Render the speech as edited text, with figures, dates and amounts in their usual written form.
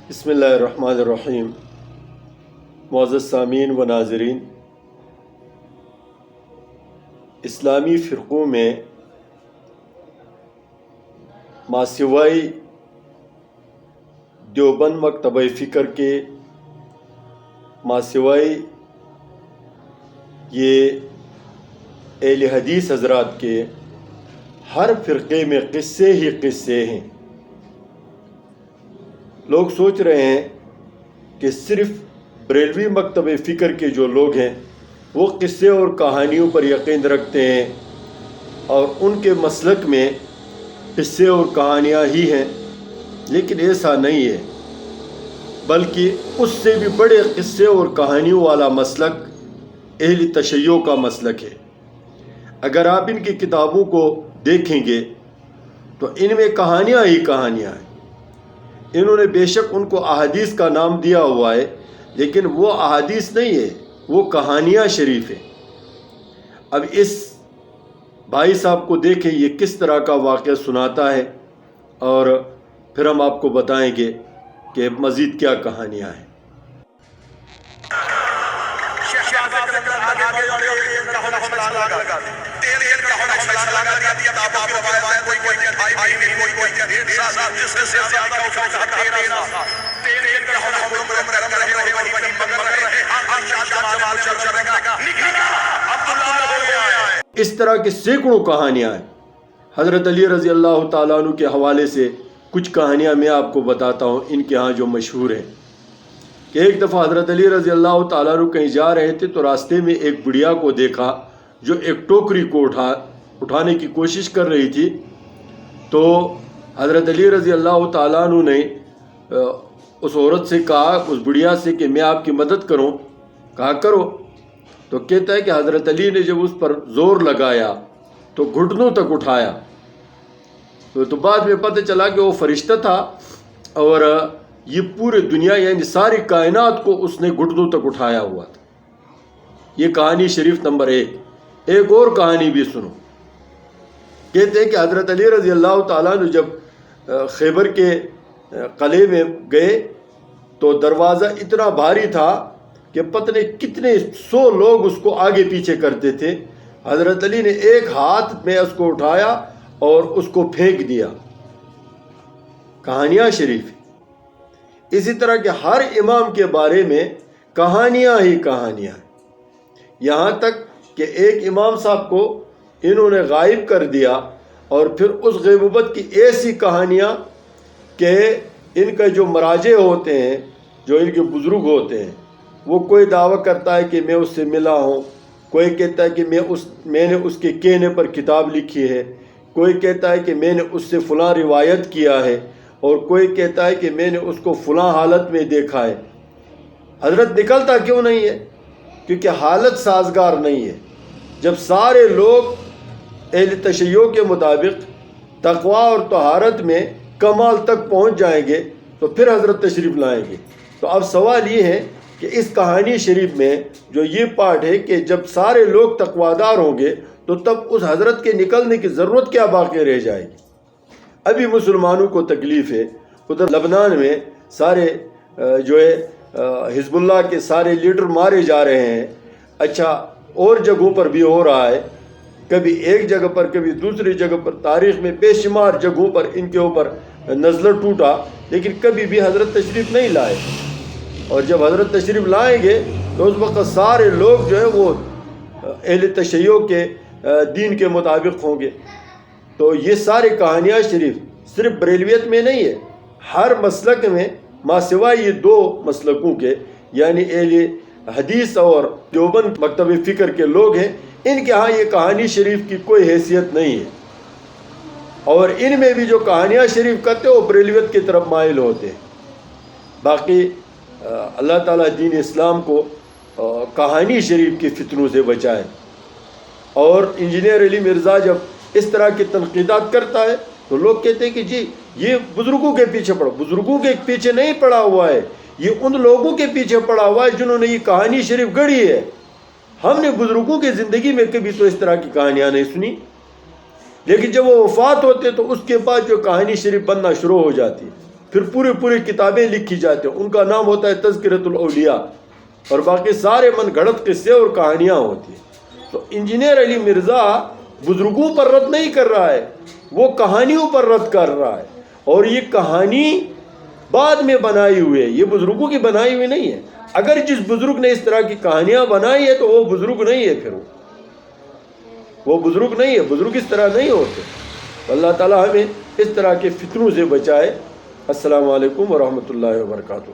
بسم اللہ الرحمن الرحیم۔ معزز سامعین و ناظرین، اسلامی فرقوں میں ماسوائے دیوبند مکتبہ فکر کے ماسوائے یہ اہل حدیث حضرات کے ہر فرقے میں قصے ہی قصے ہیں۔ لوگ سوچ رہے ہیں کہ صرف بریلوی مکتبہ فکر کے جو لوگ ہیں وہ قصے اور کہانیوں پر یقین رکھتے ہیں اور ان کے مسلک میں قصے اور کہانیاں ہی ہیں، لیکن ایسا نہیں ہے، بلکہ اس سے بھی بڑے قصے اور کہانیوں والا مسلک اہل تشیع کا مسلک ہے۔ اگر آپ ان کی کتابوں کو دیکھیں گے تو ان میں کہانیاں ہی کہانیاں ہیں۔ انہوں نے بے شک ان کو احادیث کا نام دیا ہوا ہے، لیکن وہ احادیث نہیں ہے، وہ کہانیاں شریف ہیں۔ اب اس بھائی صاحب کو دیکھیں یہ کس طرح کا واقعہ سناتا ہے، اور پھر ہم آپ کو بتائیں گے کہ مزید کیا کہانیاں ہیں۔ اس طرح کے سینکڑوں کہانیاں ہیں۔ حضرت علی رضی اللہ تعالیٰ عنہ کے حوالے سے کچھ کہانیاں میں آپ کو بتاتا ہوں، ان کے ہاں جو مشہور ہیں کہ ایک دفعہ حضرت علی رضی اللہ تعالیٰ عنہ کہیں جا رہے تھے تو راستے میں ایک بڑھیا کو دیکھا جو ایک ٹوکری کو اٹھانے کی کوشش کر رہی تھی۔ تو حضرت علی رضی اللہ تعالیٰ عنہ نے اس عورت سے کہا، اس بڑھیا سے، کہ میں آپ کی مدد کروں؟ کہا کرو۔ تو کہتا ہے کہ حضرت علی نے جب اس پر زور لگایا تو گھٹنوں تک اٹھایا۔ تو بعد میں پتہ چلا کہ وہ فرشتہ تھا اور یہ پورے دنیا یعنی ساری کائنات کو اس نے گھٹنوں تک اٹھایا ہوا تھا۔ یہ کہانی شریف نمبر 1۔ ایک اور کہانی بھی سنو۔ کہتے ہیں کہ حضرت علی رضی اللہ تعالیٰ نے جب خیبر کے قلعے میں گئے تو دروازہ اتنا بھاری تھا کہ پتہ نہیں کتنے 100 لوگ اس کو آگے پیچھے کرتے تھے۔ حضرت علی نے ایک ہاتھ میں اس کو اٹھایا اور اس کو پھینک دیا۔ کہانیاں شریف۔ اسی طرح کہ ہر امام کے بارے میں کہانیاں ہی کہانیاں ہیں، یہاں تک کہ ایک امام صاحب کو انہوں نے غائب کر دیا اور پھر اس غیبوبت کی ایسی کہانیاں کہ ان کا جو مراجع ہوتے ہیں، جو ان کے بزرگ ہوتے ہیں، وہ کوئی دعویٰ کرتا ہے کہ میں اس سے ملا ہوں، کوئی کہتا ہے کہ میں نے اس کے کہنے پر کتاب لکھی ہے، کوئی کہتا ہے کہ میں نے اس سے فلاں روایت کیا ہے، اور کوئی کہتا ہے کہ میں نے اس کو فلاں حالت میں دیکھا ہے۔ حضرت نکلتا کیوں نہیں ہے؟ کیونکہ حالت سازگار نہیں ہے۔ جب سارے لوگ اہل تشیع کے مطابق تقوی اور طہارت میں کمال تک پہنچ جائیں گے تو پھر حضرت تشریف لائیں گے۔ تو اب سوال یہ ہے کہ اس کہانی شریف میں جو یہ پارٹ ہے کہ جب سارے لوگ تقویدار ہوں گے تو تب اس حضرت کے نکلنے کی ضرورت کیا باقی رہ جائے گی؟ ابھی مسلمانوں کو تکلیف ہے، ادھر لبنان میں سارے جو ہے حزب اللہ کے سارے لیڈر مارے جا رہے ہیں۔ اچھا، اور جگہوں پر بھی ہو رہا ہے، کبھی ایک جگہ پر کبھی دوسری جگہ پر، تاریخ میں بے شمار جگہوں پر ان کے اوپر نزلہ ٹوٹا، لیکن کبھی بھی حضرت تشریف نہیں لائے۔ اور جب حضرت تشریف لائیں گے تو اس وقت سارے لوگ جو ہے وہ اہل تشیع کے دین کے مطابق ہوں گے۔ تو یہ ساری کہانیاں شریف صرف بریلویت میں نہیں ہے، ہر مسلک میں ماسوائے یہ 2 مسلکوں کے یعنی اہل حدیث اور دیوبند مکتبہ فکر کے لوگ ہیں، ان کے ہاں یہ کہانی شریف کی کوئی حیثیت نہیں ہے، اور ان میں بھی جو کہانیاں شریف کرتے ہیں وہ بریلویت کی طرف مائل ہوتے ہیں۔ باقی اللہ تعالیٰ دین اسلام کو کہانی شریف کے فتنوں سے بچائے۔ اور انجینئر علی مرزا جب اس طرح کی تنقیدات کرتا ہے تو لوگ کہتے ہیں کہ جی یہ بزرگوں کے پیچھے پڑا۔ بزرگوں کے پیچھے نہیں پڑا ہوا ہے، یہ ان لوگوں کے پیچھے پڑا ہوا ہے جنہوں نے یہ کہانی شریف گڑھی ہے۔ ہم نے بزرگوں کی زندگی میں کبھی تو اس طرح کی کہانیاں نہیں سنی، لیکن جب وہ وفات ہوتے تو اس کے بعد جو کہانی شریف بننا شروع ہو جاتی ہے۔ پھر پوری کتابیں لکھی جاتی ہیں، ان کا نام ہوتا ہے تذکرۃ الاولیاء، اور باقی سارے من گھڑت قصے اور کہانیاں ہوتی ہیں۔ تو انجینئر علی مرزا بزرگوں پر رد نہیں کر رہا ہے، وہ کہانیوں پر رد کر رہا ہے، اور یہ کہانی بعد میں بنائی ہوئی ہے، یہ بزرگوں کی بنائی ہوئی نہیں ہے۔ اگر جس بزرگ نے اس طرح کی کہانیاں بنائی ہے تو وہ بزرگ نہیں ہے، پھر وہ بزرگ نہیں ہے، بزرگ اس طرح نہیں ہوتے۔ اللہ تعالی ہمیں اس طرح کے فتنوں سے بچائے۔ السلام علیکم ورحمۃ اللہ وبرکاتہ۔